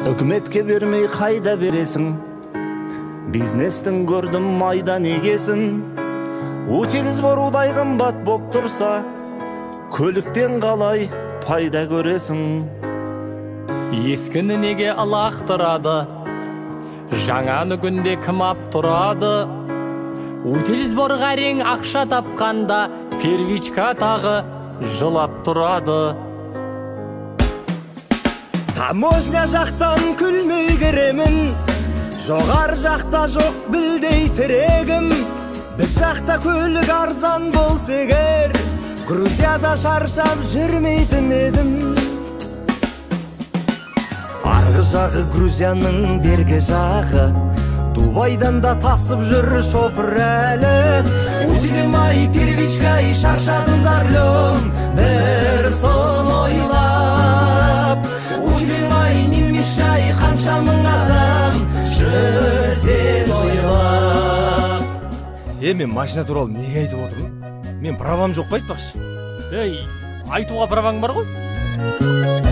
Өкіметке бермей қайда бересің? Бизнестің көрдім майдан егесін. Утил сборудай қымбат боп тұрса, көліктен қалай пайда көресің? Ескіні неге лақтырады, жаңаны күнде кім ап тұрады? Утил сборға рең ақша тапқанда, первичка тағы жылап тұрады. Таможня жақтан күлмей керемін, жоғар жақта жоқ білдей тірегім. Біз жақта көлік арзан болса егер, Грузияда шаршап жүрмейтін едім. Арғы жағы Грузияның бергі жағы, Дубайдан да тасып жүр шопыр әлі. Утилім ай, первичкай, шаршадым зарлым, бір сон ойлап. Утилім ай, немешай, қанша мың адам жүр сен ойлап. Мен машина туралы неге айтып отырмын? Мен правам жоқ па айтпақшы? Айтуға праваң бар ғой?